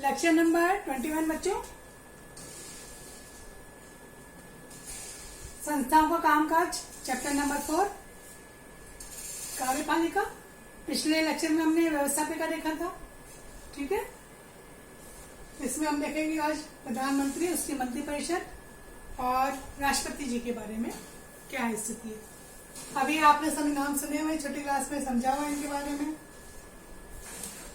Lecture number 21 बच्चों, संस्थाओं का कामकाज, चैप्टर नंबर 4, कार्यपालिका। पिछले लेक्चर में हमने व्यवस्थापिका देखा था, ठीक है। इसमें हम देखेंगे आज प्रधानमंत्री, उसकी मंत्रिपरिषद और राष्ट्रपति जी के बारे में क्या स्थिति है। अभी आपने सभी नाम सुने हुए, छोटी क्लास में समझा हुआ इनके बारे में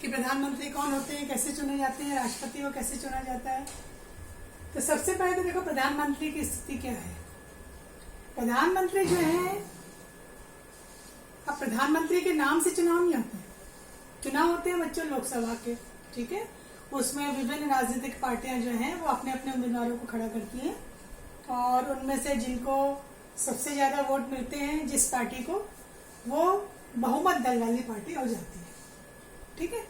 कि प्रधानमंत्री कौन होते हैं, कैसे चुने जाते हैं, राष्ट्रपति को कैसे चुना जाता है। तो सबसे पहले तो देखो प्रधानमंत्री की स्थिति क्या है। प्रधानमंत्री जो है, अब प्रधानमंत्री के नाम से चुनाव नहीं होते, चुनाव होते हैं बच्चों लोकसभा के, ठीक है। उसमें विभिन्न राजनीतिक पार्टियां जो हैं वो अपने अपने उम्मीदवारों को खड़ा करती हैं और उनमें से जिनको सबसे ज्यादा वोट मिलते हैं जिस पार्टी को, वो बहुमत दल वाली पार्टी हो जाती है, ठीक है।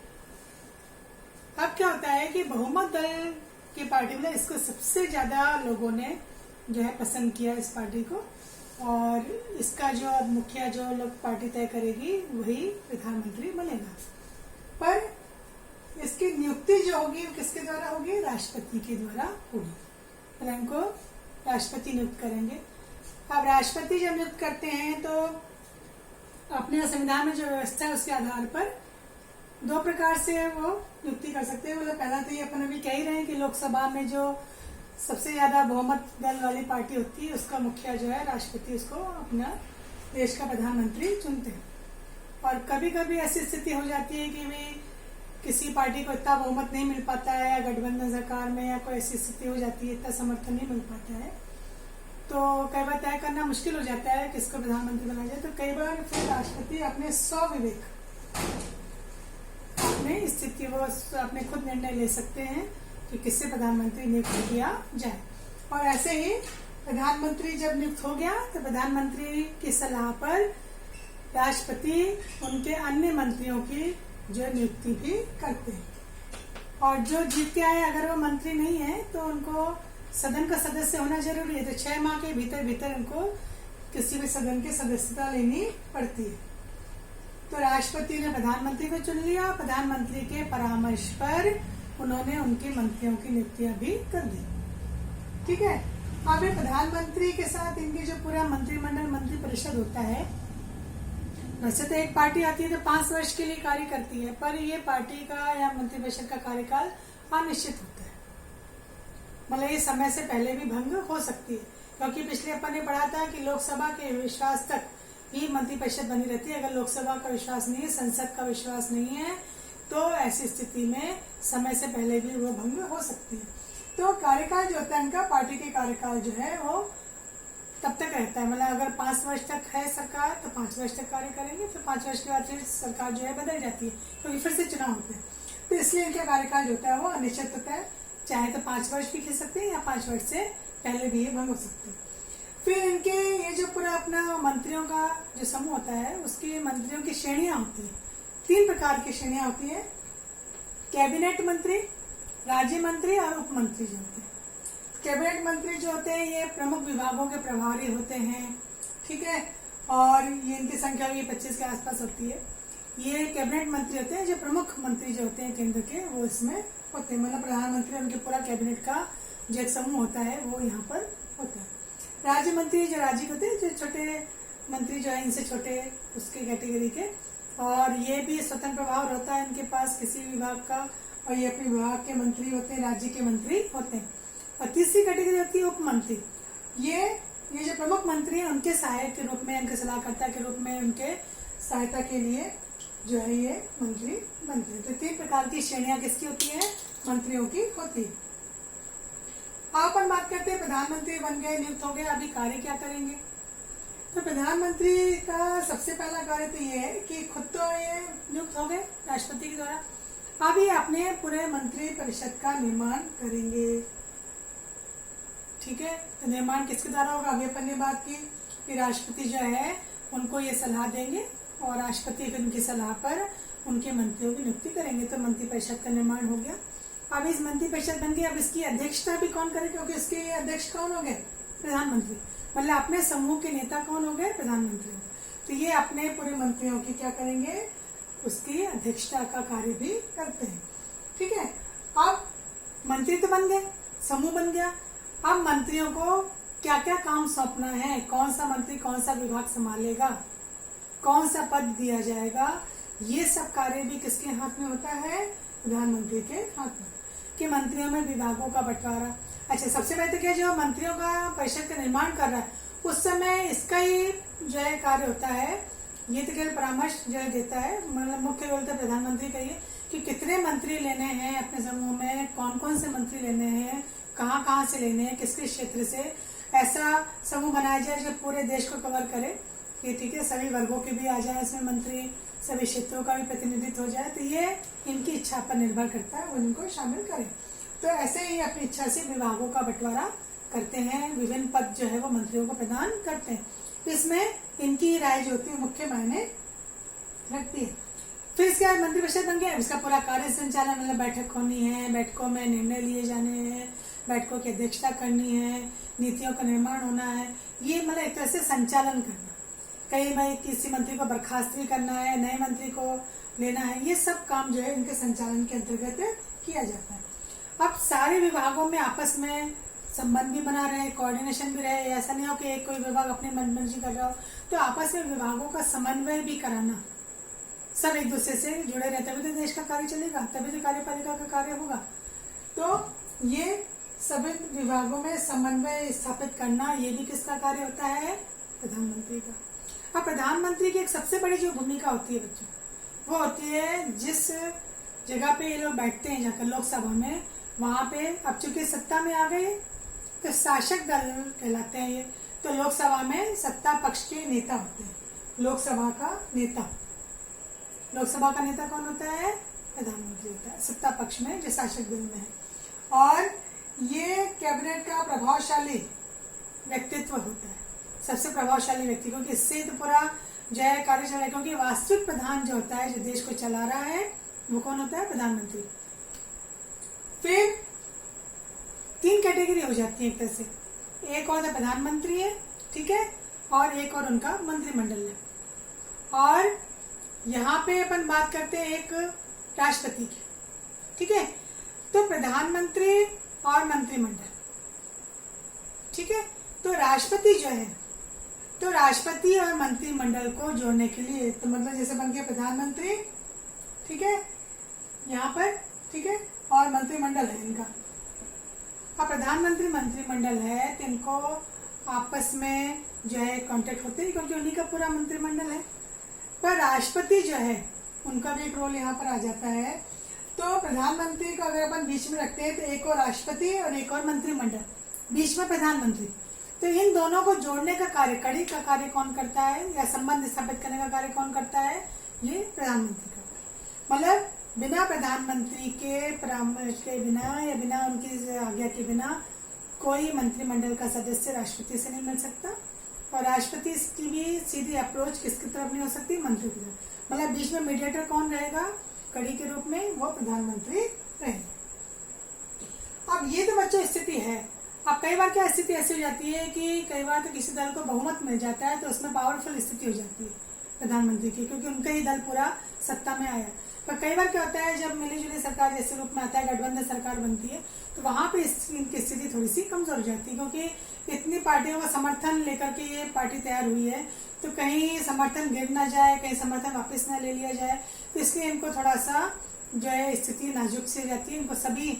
अब क्या होता है कि बहुमत दल की पार्टी में इसको सबसे ज्यादा लोगों ने जो है पसंद किया इस पार्टी को, और इसका जो अब मुखिया जो लोग पार्टी तय करेगी वही प्रधानमंत्री बनेगा। पर इसकी नियुक्ति जो होगी किसके द्वारा होगी? राष्ट्रपति के द्वारा होगी। तो इनको राष्ट्रपति नियुक्त करेंगे। अब राष्ट्रपति जब नियुक्त करते हैं तो अपने संविधान में जो व्यवस्था है उसके आधार पर दो प्रकार से वो नियुक्ति कर सकते हैं। मतलब पहला तो ये अपन अभी कह ही रहे हैं कि लोकसभा में जो सबसे ज्यादा बहुमत दल वाली पार्टी होती है उसका मुखिया जो है राष्ट्रपति, उसको अपना देश का प्रधानमंत्री चुनते हैं। और कभी कभी ऐसी स्थिति हो जाती है कि भाई किसी पार्टी को इतना बहुमत नहीं मिल पाता है, या गठबंधन सरकार में या कोई ऐसी स्थिति हो जाती है, इतना समर्थन नहीं मिल पाता है, तो कई बार तय करना मुश्किल हो जाता है किसको प्रधानमंत्री बनाया जाए। तो कई बार फिर राष्ट्रपति अपने स्वविवेक, अपने स्थिति वो अपने खुद निर्णय ले सकते हैं कि किससे प्रधानमंत्री नियुक्त किया जाए। और ऐसे ही प्रधानमंत्री जब नियुक्त हो गया तो प्रधानमंत्री की सलाह पर राष्ट्रपति उनके अन्य मंत्रियों की जो नियुक्ति भी करते हैं। और जो जीत के आए अगर वो मंत्री नहीं है तो उनको सदन का सदस्य होना जरूरी है। तो 6 माह के भीतर भीतर उनको किसी भी सदन की सदस्यता लेनी पड़ती है। तो राष्ट्रपति ने प्रधानमंत्री को चुन लिया, प्रधानमंत्री के परामर्श पर उन्होंने उनके मंत्रियों की नियुक्तियां भी कर दी, ठीक है। अब ये प्रधानमंत्री के साथ इनकी जो पूरा मंत्रिमंडल, मंत्री परिषद होता है, वैसे तो एक पार्टी आती है तो 5 वर्ष के लिए कार्य करती है, पर ये पार्टी का या मंत्रिपरिषद का कार्यकाल अनिश्चित होता है। मतलब ये समय से पहले भी भंग हो सकती है, क्योंकि पिछले अपन ने पढ़ा था कि लोकसभा के विश्वास तक ही मंत्रिपरिषद बनी रहती है। अगर लोकसभा का विश्वास नहीं है, संसद का विश्वास नहीं है, तो ऐसी स्थिति में समय से पहले भी वो भंग हो सकती है। तो कार्यकाल जो होता है इनका, पार्टी के कार्यकाल जो है वो तब तक रहता है। मतलब अगर 5 वर्ष तक है सरकार तो 5 वर्ष तक कार्य करेंगे, फिर 5 वर्ष के बाद फिर सरकार जो है बदल जाती है, क्योंकि फिर से चुनाव होते हैं। तो इसलिए इनका कार्यकाल जो होता है वो अनिश्चित होता है। चाहे तो 5 वर्ष भी खिंच सकते हैं या 5 वर्ष से पहले भी ये भंग हो सकते हैं। फिर इनके ये जो पूरा अपना मंत्रियों का जो समूह होता है, उसके मंत्रियों की श्रेणियां होती है। 3 प्रकार की श्रेणियां होती है। कैबिनेट मंत्री, राज्य मंत्री और उप मंत्री जो होते हैं। कैबिनेट मंत्री जो होते हैं ये प्रमुख विभागों के प्रभारी होते हैं, ठीक है। और ये इनकी संख्या भी 25 के आसपास होती है। ये कैबिनेट मंत्री होते हैं, जो प्रमुख मंत्री जो होते हैं केंद्र के, वो इसमें होते हैं। मतलब प्रधानमंत्री, उनके पूरा कैबिनेट का जो एक समूह होता है वो यहाँ पर होता है। राज्य मंत्री जो राज्य होते हैं, जो छोटे मंत्री जो है इनसे छोटे उसके कैटेगरी के, और ये भी स्वतंत्र प्रभाव होता है इनके पास किसी विभाग का, और ये अपने विभाग के मंत्री होते हैं, राज्य के मंत्री होते हैं। और तीसरी कैटेगरी होती है उप मंत्री। ये जो प्रमुख मंत्री हैं उनके सहायक के रूप में, उनके सलाहकर्ता के रूप में, उनके सहायता के लिए जो है ये मंत्री बनते हैं। तो 3 प्रकार की श्रेणियां किसकी होती है? मंत्रियों की होती है। अपन बात करते हैं प्रधानमंत्री बन गए, नियुक्त हो गए, अभी कार्य क्या करेंगे। तो प्रधानमंत्री का सबसे पहला कार्य तो ये है कि खुद तो ये नियुक्त हो गए राष्ट्रपति के द्वारा, अब ये अपने पूरे मंत्री परिषद का निर्माण करेंगे, ठीक है। तो निर्माण किसके द्वारा होगा? अभी अपन ने बात की कि राष्ट्रपति जो है उनको ये सलाह देंगे और राष्ट्रपति उनकी सलाह पर उनके मंत्रियों की नियुक्ति करेंगे। तो मंत्रिपरिषद का निर्माण हो गया। अब इस मंत्रिपरिषद बन गई। अब इसकी अध्यक्षता भी कौन करे? क्योंकि इसके अध्यक्ष कौन हो गए? प्रधानमंत्री। मतलब अपने समूह के नेता कौन हो गए? प्रधानमंत्री। तो ये अपने पूरे मंत्रियों की क्या करेंगे? उसकी अध्यक्षता का कार्य भी करते हैं, ठीक है। अब मंत्री तो बन गए, समूह बन गया। अब मंत्रियों को क्या क्या काम सौंपना है, कौन सा मंत्री कौन सा विभाग संभालेगा, कौन सा पद दिया जाएगा, ये सब कार्य भी किसके हाथ में होता है? प्रधानमंत्री के हाथ में। कि मंत्रियों में विभागों का बंटवारा। अच्छा, सबसे पहले तो क्या, जो मंत्रियों का परिषद का निर्माण कर रहा है उस समय इसका ही जो है कार्य होता है, ये तो केवल परामर्श जो है देता है, मतलब मुख्य रोल तो प्रधानमंत्री का ही है कि कितने मंत्री लेने हैं अपने समूह में, कौन कौन से मंत्री लेने हैं, कहाँ कहाँ से लेने हैं, किस किस क्षेत्र से। ऐसा समूह बनाया जाए जो पूरे देश को कवर करे कि ठीक है, सभी वर्गों के भी आ जाए इसमें मंत्री, सभी क्षेत्रों का भी प्रतिनिधित्व हो जाए। तो ये इनकी इच्छा पर निर्भर करता है, वो इनको शामिल करें। तो ऐसे ही अपनी इच्छा से विभागों का बंटवारा करते हैं, विभिन्न पद जो है वो मंत्रियों को प्रदान करते हैं। इसमें इनकी राय जो होती है मुख्य मायने रखती है। फिर इसके बाद मंत्रिपरिषद बन गया, इसका पूरा कार्य संचालन, मतलब बैठक होनी है, बैठकों में निर्णय लिए जाने हैं, बैठकों की अध्यक्षता करनी है, नीतियों का निर्माण होना है, ये मतलब एक तरह से संचालन करना। कई भाई किसी मंत्री को बर्खास्त भी करना है, नए मंत्री को लेना है, ये सब काम जो है इनके संचालन के अंतर्गत किया जाता है। अब सारे विभागों में आपस में संबंध भी बना रहे, कोऑर्डिनेशन भी रहे, ऐसा नहीं हो कि एक कोई विभाग अपनी मनमर्जी कर रहा हो, तो आपस में विभागों का समन्वय भी कराना, सब एक दूसरे से जुड़े रहे, तभी तो देश का कार्य चलेगा, तभी तो कार्यपालिका का कार्य होगा। तो ये सभी विभागों में समन्वय स्थापित करना, ये भी किसका कार्य होता है? प्रधानमंत्री का। अब प्रधानमंत्री की एक सबसे बड़ी जो भूमिका होती है बच्चों, वो होती है जिस जगह पे ये लोग बैठते हैं, जाकर लोकसभा में, वहां पे अब चूंकि सत्ता में आ गए तो शासक दल कहलाते हैं ये। तो लोकसभा में सत्ता पक्ष के नेता होते हैं, लोकसभा का नेता। लोकसभा का नेता कौन होता है? प्रधानमंत्री होता है, सत्ता पक्ष में जो शासक दल में है। और ये कैबिनेट का प्रभावशाली व्यक्तित्व होता है, सबसे प्रभावशाली व्यक्ति, क्योंकि इससे तो पूरा जो है कार्य चला है। क्योंकि वास्तविक प्रधान जो होता है, जो देश को चला रहा है, वो कौन होता है? प्रधानमंत्री। फिर 3 कैटेगरी हो जाती है एक तरह से, एक और प्रधानमंत्री है, ठीक है, और एक और उनका मंत्रिमंडल है। और यहाँ पे अपन बात करते हैं एक राष्ट्रपति की, ठीक है। तो प्रधानमंत्री और मंत्रिमंडल, ठीक है। तो राष्ट्रपति जो है, तो राष्ट्रपति और मंत्रिमंडल को जोड़ने के लिए, तो मतलब जैसे बन गया प्रधानमंत्री, ठीक है, यहाँ पर, ठीक है, और मंत्रिमंडल है इनका। अब प्रधानमंत्री मंत्रिमंडल है तो इनको आपस में जो है कांटेक्ट होते हैं, क्योंकि उन्हीं का पूरा मंत्रिमंडल है। पर राष्ट्रपति जो है उनका भी एक रोल यहाँ पर आ जाता है। तो प्रधानमंत्री को अगर अपन बीच में रखते हैं तो एक और राष्ट्रपति और एक और मंत्रिमंडल, बीच में प्रधानमंत्री। तो इन दोनों को जोड़ने का कार्य, कड़ी का कार्य कौन करता है, या संबंध स्थापित करने का कार्य कौन करता है? ये प्रधानमंत्री करता है। मतलब बिना प्रधानमंत्री के परामर्श के बिना या बिना उनकी आज्ञा के बिना कोई मंत्रिमंडल का सदस्य राष्ट्रपति से नहीं मिल सकता, और राष्ट्रपति की भी सीधी अप्रोच किसकी तरफ नहीं हो सकती? मंत्री की तरफ। मतलब बीच में मीडिएटर कौन रहेगा कड़ी के रूप में? वो प्रधानमंत्री रहेंगे। अब ये तो बच्चों स्थिति है। अब कई बार क्या स्थिति ऐसी हो जाती है कि कई बार तो किसी दल को बहुमत मिल जाता है, तो उसमें पावरफुल स्थिति हो जाती है प्रधानमंत्री की, क्योंकि उनका ही दल पूरा सत्ता में आया। पर कई बार क्या होता है, जब मिली जुली सरकार जैसे रूप में आता है, गठबंधन सरकार बनती है, तो वहां पे इनकी स्थिति थोड़ी सी कमजोर हो जाती है, क्योंकि इतनी पार्टियों का समर्थन लेकर के ये पार्टी तैयार हुई है, तो कहीं समर्थन गिर ना जाए, कहीं समर्थन वापस ना ले लिया जाए, तो इसलिए इनको थोड़ा सा जो है स्थिति नाजुक सी हो जाती है। इनको सभी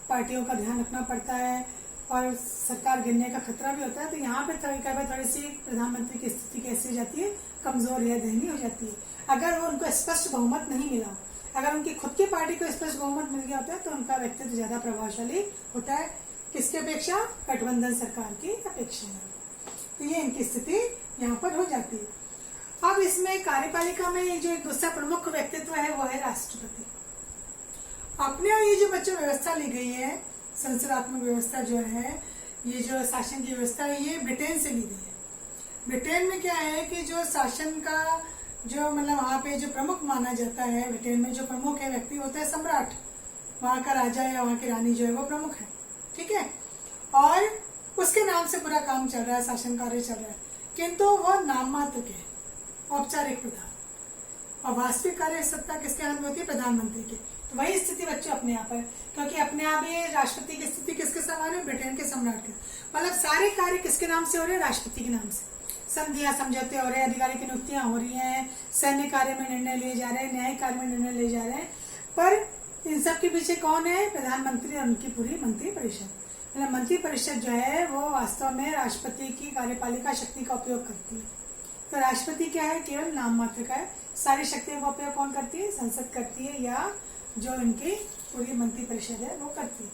पार्टियों का ध्यान रखना पड़ता है और सरकार गिरने का खतरा भी होता है। तो यहाँ पे थोड़ी सी प्रधानमंत्री की स्थिति कैसी हो जाती है? कमजोर या दयनीय हो जाती है। अगर वो उनको स्पष्ट बहुमत नहीं मिला, अगर उनकी खुद की पार्टी को स्पष्ट बहुमत मिल गया होता है, तो उनका व्यक्तित्व ज्यादा प्रभावशाली होता है। किसकी अपेक्षा? गठबंधन सरकार की अपेक्षा। तो ये इनकी स्थिति यहाँ पर हो जाती है। अब इसमें कार्यपालिका में जो एक दूसरा प्रमुख व्यक्तित्व है वो है राष्ट्रपति। अपने ये जो बच्चों व्यवस्था ली गई है, संसदात्मक व्यवस्था जो है, ये जो शासन की व्यवस्था है, ये ब्रिटेन से ली गई है। ब्रिटेन में क्या है कि जो शासन का जो मतलब वहाँ पे जो प्रमुख माना जाता है, ब्रिटेन में जो प्रमुख है व्यक्ति होता है सम्राट, वहाँ का राजा या वहाँ की रानी जो है वो प्रमुख है, ठीक है, और उसके नाम से पूरा काम चल रहा है, शासन कार्य चल रहा है। किंतु वो नाम मात्र के औपचारिक प्रधान, और वास्तविक कार्य सत्ता किसके हाथ में होती है? प्रधानमंत्री के। तो वही स्थिति बच्चों अपने यहाँ पर, क्योंकि अपने यहाँ भी राष्ट्रपति की स्थिति किसके समान है? ब्रिटेन के सम्राट के। मतलब सारे कार्य किसके नाम से हो रहे हैं? राष्ट्रपति के नाम से। संधियां समझौते हो रहे हैं, अधिकारी की नियुक्तियां हो रही हैं, सैन्य कार्य में निर्णय लिए जा रहे हैं, न्यायिक कार्य में निर्णय लिए जा रहे हैं, पर इन सब के पीछे कौन है? प्रधानमंत्री और उनकी पूरी मंत्री परिषद। मतलब मंत्री परिषद जो है वो वास्तव में राष्ट्रपति की कार्यपालिका शक्ति का उपयोग करती है। तो राष्ट्रपति क्या है? केवल नाम मात्र का है। सारी शक्तियों का उपयोग कौन करती है? संसद करती है, या जो इनकी पूरी मंत्री परिषद है वो करती है।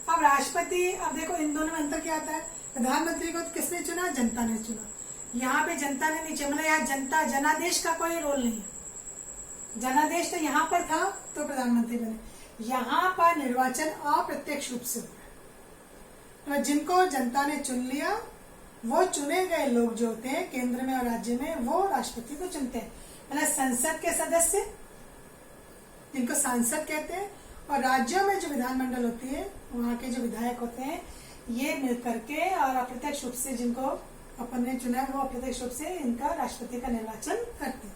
अब राष्ट्रपति, अब देखो इन दोनों में अंतर क्या आता है? प्रधानमंत्री को किसने चुना? जनता ने चुना। यहाँ पे जनता ने नहीं चुना, मतलब यहाँ जनता, जनादेश का कोई रोल नहीं है। जनादेश तो यहाँ पर था तो प्रधानमंत्री बने। यहाँ पर निर्वाचन अप्रत्यक्ष रूप से हुआ है। तो जिनको जनता ने चुन लिया, वो चुने गए लोग जो होते हैं केंद्र में और राज्य में, वो राष्ट्रपति को चुनते हैं। मतलब संसद के सदस्य, जिनको सांसद कहते हैं, और राज्यों में जो विधानमंडल होती है, वहाँ के जो विधायक होते हैं, ये मिलकर के और अप्रत्यक्ष रूप से जिनको अपन ने चुना है, वो अप्रत्यक्ष रूप से इनका राष्ट्रपति का निर्वाचन करते हैं।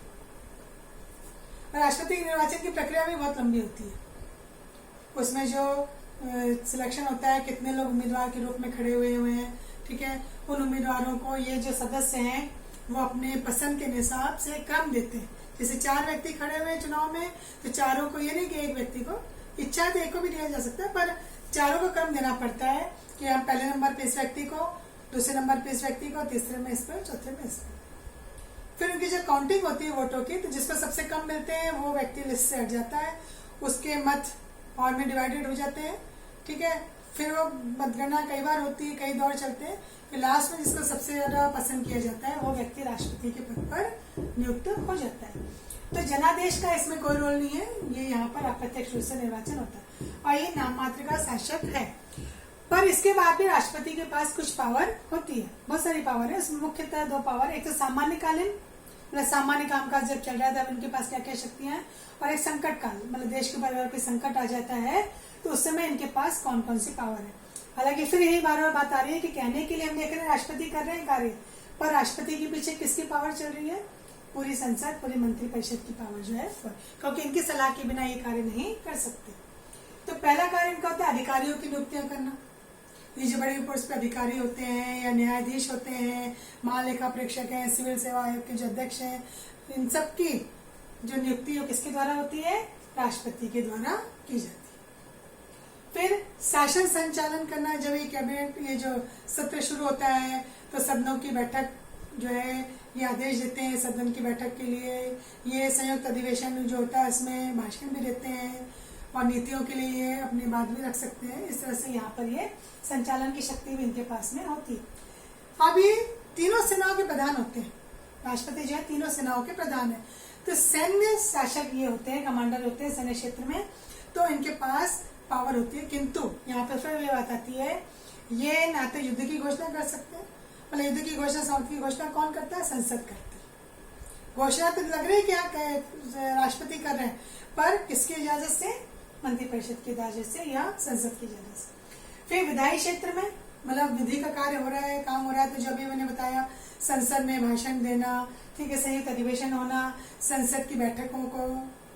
और राष्ट्रपति के निर्वाचन की प्रक्रिया भी बहुत लंबी होती है। उसमें जो सिलेक्शन होता है, कितने लोग उम्मीदवार के रूप में खड़े हुए हैं, ठीक है, उन उम्मीदवारों को ये जो सदस्य हैं वो अपने पसंद के हिसाब से क्रम देते हैं। जैसे 4 व्यक्ति खड़े हुए हैं चुनाव में, तो चारों को, ये नहीं कि एक व्यक्ति को, इच्छा तो एक को भी दिया जा सकता है, पर चारों को क्रम देना पड़ता है कि हम पहले नंबर पे इस व्यक्ति को, दूसरे नंबर पे इस व्यक्ति को, तीसरे में इस पर, चौथे में इस पर। फिर उनकी जो काउंटिंग होती है वोटों की, तो जिसको सबसे कम मिलते हैं वो व्यक्ति लिस्ट से हट जाता है, उसके मत और में डिवाइडेड हो जाते हैं, ठीक है। फिर वो मतगणना कई बार होती है, कई दौर चलते हैं, फिर लास्ट में जिसको सबसे ज्यादा पसंद किया जाता है वो व्यक्ति राष्ट्रपति के पद पर नियुक्त हो जाता है। तो जनादेश का इसमें कोई रोल नहीं है, ये यहाँ पर अप्रत्यक्ष रूप से निर्वाचन होता है और ये नाम मात्र का शासक है। पर इसके बाद भी राष्ट्रपति के पास कुछ पावर होती है, बहुत सारी पावर है। उसमें मुख्यतः 2 पावर, एक तो सामान्यकालीन, मतलब सामान्य कामकाज जब चल रहा है तब उनके पास क्या क्या शक्तियां हैं, और एक संकट काल, मतलब देश के परिवार पे संकट आ जाता है तो उस समय इनके पास कौन कौन सी पावर है। हालांकि फिर यही बार बार बात आ रही है कि कहने के लिए हम देख रहे हैं राष्ट्रपति कर रहे हैं कार्य, पर राष्ट्रपति के पीछे किसकी पावर चल रही है? पूरी संसद, पूरी मंत्री परिषद की पावर जो है, क्योंकि इनकी सलाह के बिना ये कार्य नहीं कर सकते। तो पहला कार्य इनका होता है अधिकारियों की नियुक्तियां करना। ये जो बड़े पोस्ट पे अधिकारी होते हैं या न्यायाधीश होते हैं, महालेखा प्रेक्षक हैं, सिविल सेवा आयोग के जो अध्यक्ष हैं, इन सब की जो नियुक्ति है किसके द्वारा होती है? राष्ट्रपति के द्वारा की जाती है। फिर शासन संचालन करना, जब ये कैबिनेट, ये जो सत्र शुरू होता है तो सदनों की बैठक जो है ये आदेश देते हैं सदन की बैठक के लिए। ये संयुक्त अधिवेशन जो होता है इसमें भाषण भी देते हैं और नीतियों के लिए ये अपनी बात भी रख सकते हैं। इस तरह से यहाँ पर ये संचालन की शक्ति भी इनके पास में होती है। अब ये तीनों सेनाओं के प्रधान होते हैं, राष्ट्रपति जो है तीनों सेनाओं के प्रधान है। तो सैन्य शासक ये होते हैं, कमांडर होते हैं सैन्य क्षेत्र में, तो इनके पास पावर होती है। किंतु यहाँ पर फिर ये बात आती है, ये ना तो युद्ध की घोषणा कर सकते हैं, मतलब युद्ध की घोषणा, समाप्ति की घोषणा कौन करता है? संसद करती है। घोषणा तो लग रही है क्या राष्ट्रपति कर रहे हैं, पर किसकी इजाजत से? मंत्री परिषद की इजाजत से या संसद की इजाजत से। फिर विधायी क्षेत्र में, मतलब विधि का कार्य हो रहा है, काम हो रहा है, तो जो भी मैंने बताया, संसद में भाषण देना, ठीक है, संयुक्त अधिवेशन होना, संसद की बैठकों को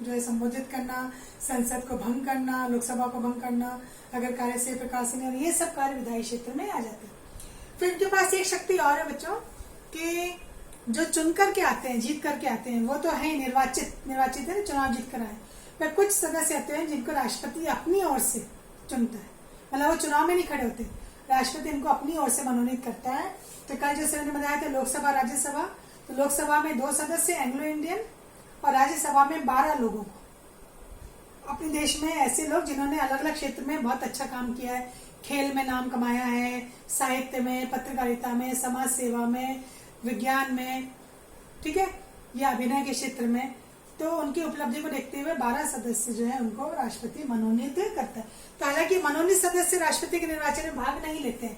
जो है संबोधित करना, संसद को भंग करना, लोकसभा को भंग करना, अगर कार्य से प्रकाशन, ये सब कार्य विधायी क्षेत्र में आ जाते हैं। फिर इनके पास एक शक्ति और है बच्चों, कि जो चुन करके आते हैं, जीत करके आते हैं, वो तो है निर्वाचित है, चुनाव जीत कर आए, पर कुछ सदस्य आते हैं जिनको राष्ट्रपति अपनी ओर से चुनता है, मतलब वो चुनाव में नहीं खड़े होते, राष्ट्रपति इनको अपनी ओर से मनोनीत करता है। तो कल जैसे मैंने बताया था लोकसभा राज्यसभा, तो लोकसभा में 2 सदस्य एंग्लो इंडियन और राज्यसभा में 12 लोगों को, अपने देश में ऐसे लोग जिन्होंने अलग अलग क्षेत्र में बहुत अच्छा काम किया है, खेल में नाम कमाया है, साहित्य में, पत्रकारिता में, समाज सेवा में, विज्ञान में, ठीक है, या अभिनय के क्षेत्र में, तो उनकी उपलब्धि को देखते हुए 12 सदस्य जो है उनको राष्ट्रपति मनोनीत करता है। तो हालांकि मनोनीत सदस्य राष्ट्रपति के निर्वाचन में भाग नहीं लेते हैं।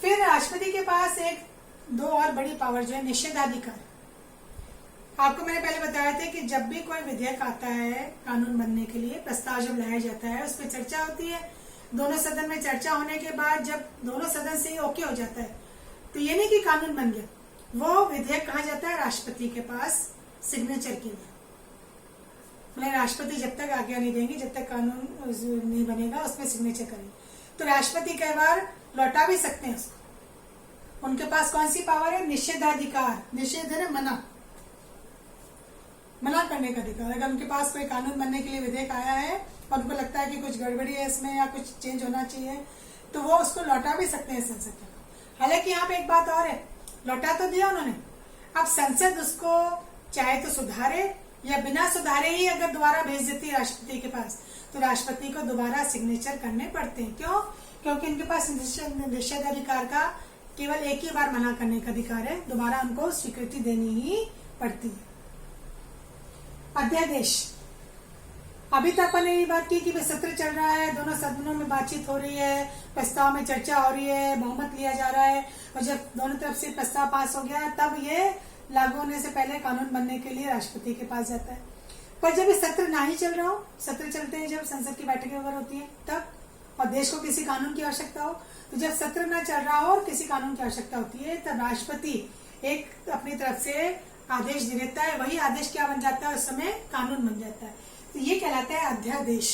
फिर राष्ट्रपति के पास 2 और बड़ी पावर जो है निषेधाधिकार। आपको मैंने पहले बताया था कि जब भी कोई विधेयक आता है कानून बनने के लिए, प्रस्ताव जब लाया जाता है, उस पर चर्चा होती है, दोनों सदन में चर्चा होने के बाद जब दोनों सदन से ओके हो जाता है, तो ये नहीं कि कानून बन गया, वो विधेयक कहा जाता है राष्ट्रपति के पास सिग्नेचर के लिए। मतलब राष्ट्रपति जब तक आज्ञा नहीं देंगे, जब तक कानून नहीं बनेगा उसमें सिग्नेचर करेंगे। तो राष्ट्रपति कई बार लौटा भी सकते हैं उसको। उनके पास कौन सी पावर है? निषेधाधिकार। निषेध है ना, मना करने का अधिकार। अगर उनके पास कोई कानून बनने के लिए विधेयक आया है और उनको लगता है कि कुछ गड़बड़ी है इसमें या कुछ चेंज होना चाहिए, तो वो उसको लौटा भी सकते हैं संसद तक। हालांकि यहाँ पे एक बात और है, लौटा तो दिया उन्होंने, अब संसद उसको चाहे तो सुधारे या बिना सुधारे ही अगर दोबारा भेज देती है राष्ट्रपति के पास, तो राष्ट्रपति को दोबारा सिग्नेचर करने पड़ते हैं। क्यों? क्योंकि उनके पास निषेधाधिकार का केवल एक ही बार मना करने का अधिकार है, दोबारा उनको स्वीकृति देनी ही पड़ती है। अध्यादेश, अभी तक अपन ने ये बात की कि सत्र चल रहा है, दोनों सदनों में बातचीत हो रही है, प्रस्ताव में चर्चा हो रही है, बहुमत लिया जा रहा है, और जब दोनों तरफ से प्रस्ताव पास हो गया तब ये लागू होने से पहले कानून बनने के लिए राष्ट्रपति के पास जाता है। पर जब ये सत्र ना ही चल रहा हो, सत्र चलते हैं जब संसद की बैठकें वगैरह होती है तब, और देश को किसी कानून की आवश्यकता हो, तो जब सत्र ना चल रहा हो और किसी कानून की आवश्यकता होती है तब राष्ट्रपति एक अपनी तरफ से आदेश दे देता है, वही आदेश क्या बन जाता है, उस समय कानून बन जाता है। तो ये कहलाता है अध्यादेश।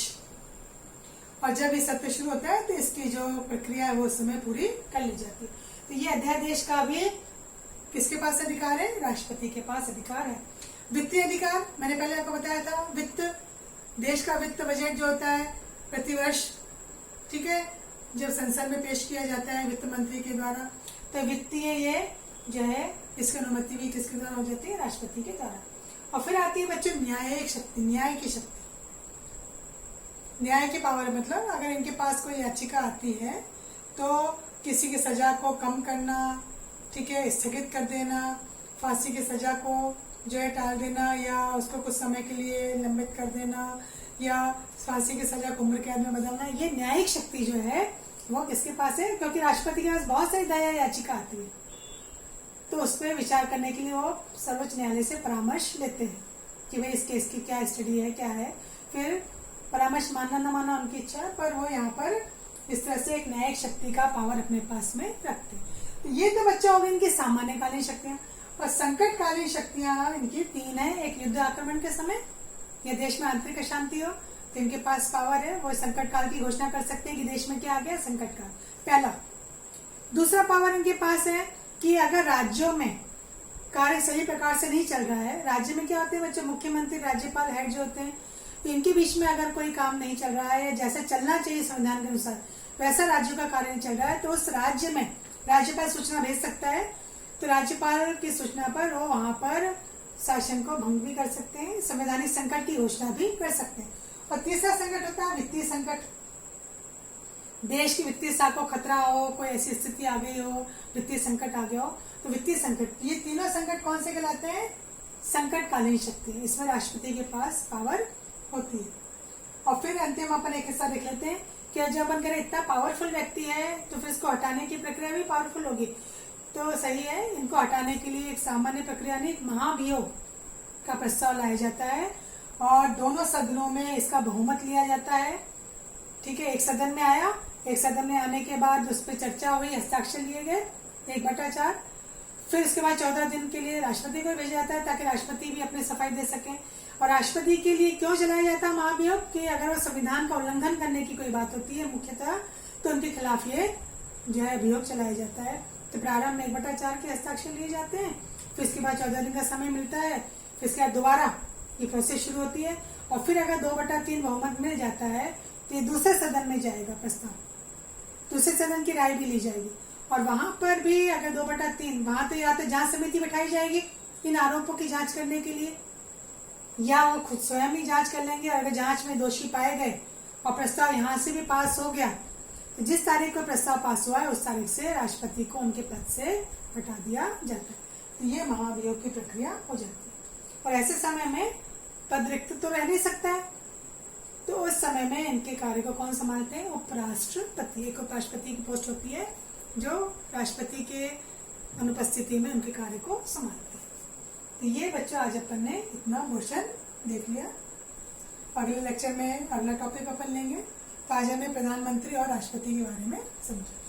और जब ये सत्र शुरू होता है तो इसकी जो प्रक्रिया है वो उस समय पूरी कर ली जाती है। तो ये अध्यादेश का भी किसके पास अधिकार है? राष्ट्रपति के पास अधिकार है। वित्तीय अधिकार, मैंने पहले आपको बताया था, वित्त, देश का वित्त बजट जो होता है प्रतिवर्ष, ठीक है, जब संसद में पेश किया जाता है वित्त मंत्री के द्वारा, तो वित्तीय ये जो है इसकी अनुमति भी किसके द्वारा हो जाती है? राष्ट्रपति के द्वारा। और फिर आती है बच्चों न्यायिक शक्ति, न्याय की शक्ति। न्याय की पावर मतलब अगर इनके पास कोई याचिका आती है तो किसी की सजा को कम करना, ठीक है, स्थगित कर देना, फांसी की सजा को जो है टाल देना या उसको कुछ समय के लिए लंबित कर देना या फांसी की सजा को उम्र कैद में बदलना, ये न्यायिक शक्ति जो है वो किसके पास है? क्योंकि राष्ट्रपति के पास बहुत सारी दया याचिका आती है, तो उस पर विचार करने के लिए वो सर्वोच्च न्यायालय से परामर्श लेते हैं कि भाई इस केस की क्या स्टडी है, क्या है, फिर परामर्श मानना न मानना उनकी इच्छा है, पर वो यहाँ पर इस तरह से एक न्यायिक शक्ति का पावर अपने पास में रखते हैं। तो ये तो बच्चा हो गई इनकी सामान्यकालीन शक्तियां। और संकटकालीन शक्तियां इनकी 3 है। एक, युद्ध आक्रमण के समय या देश में आंतरिक अशांति हो तो इनके पास पावर है, वो संकट काल की घोषणा कर सकते हैं कि देश में क्या आ गया, संकट काल, पहला। दूसरा पावर इनके पास है कि अगर राज्यों में कार्य सही प्रकार से नहीं चल रहा है, राज्य में क्या होते हैं बच्चों, मुख्यमंत्री, राज्यपाल, हेड जो होते हैं, तो इनके बीच में अगर कोई काम नहीं चल रहा है या जैसा चलना चाहिए संविधान के अनुसार वैसा राज्यों का कार्य नहीं चल रहा है, तो उस राज्य में राज्यपाल सूचना भेज सकता है। तो राज्यपाल की सूचना पर वो वहां पर शासन को भंग भी कर सकते हैं, संवैधानिक संकट की घोषणा भी कर सकते हैं। और तीसरा संकट होता है वित्तीय संकट। देश की वित्तीय साख को खतरा हो, कोई ऐसी स्थिति आ गई हो, वित्तीय संकट आ गया हो, तो वित्तीय संकट, ये तीनों संकट कौन से कहलाते हैं? संकटकालीन शक्ति। इसमें राष्ट्रपति के पास पावर होती है। और फिर अंतिम अपन एक हिस्सा देख लेते हैं कि जब अपन करें इतना पावरफुल व्यक्ति है तो फिर इसको हटाने की प्रक्रिया भी पावरफुल होगी। तो सही है, इनको हटाने के लिए एक सामान्य प्रक्रिया नहीं, एक महाभियोग का प्रस्ताव लाया जाता है और दोनों सदनों में इसका बहुमत लिया जाता है। ठीक है, एक सदन में आया, एक सदन में आने के बाद उस पर चर्चा हुई, हस्ताक्षर लिए गए 1/4, फिर इसके बाद 14 दिन के लिए राष्ट्रपति को भेजा जाता है ताकि राष्ट्रपति भी अपनी सफाई दे सकें। और राष्ट्रपति के लिए क्यों चलाया जाता है महाभियोग कि अगर वो संविधान का उल्लंघन करने की कोई बात होती है मुख्यतः, तो उनके खिलाफ ये जो है अभियोग चलाया जाता है। तो प्रारंभ में 1/4 के हस्ताक्षर लिए जाते हैं, फिर इसके बाद 14 दिन का समय मिलता है, फिर इसके बाद दोबारा ये प्रोसेस शुरू होती है और फिर अगर 2/3 बहुमत मिल जाता है तो ये दूसरे सदन में जाएगा प्रस्ताव, दूसरे सदन की राय भी ली जाएगी और वहां पर भी अगर 2/3, वहां तो या तो जांच समिति बैठाई जाएगी इन आरोपों की जांच करने के लिए, या वो खुद स्वयं ही जांच कर लेंगे। और अगर जांच में दोषी पाए गए और प्रस्ताव यहाँ से भी पास हो गया तो जिस तारीख को प्रस्ताव पास हुआ है उस तारीख से राष्ट्रपति को उनके पद से हटा दिया जाता है। तो ये महाभियोग की प्रक्रिया हो जाती है। और ऐसे समय में पद रिक्त तो रह नहीं सकता है, तो उस समय में इनके कार्य को कौन संभालते हैं? उपराष्ट्रपति। एक उपराष्ट्रपति की पोस्ट होती है जो राष्ट्रपति के अनुपस्थिति में उनके कार्य को संभालते हैं। तो ये बच्चों आज अपन ने इतना पोर्शन देख लिया। अगले लेक्चर में अगला टॉपिक अपन लेंगे। तो आज हमने प्रधानमंत्री और राष्ट्रपति के बारे में समझा।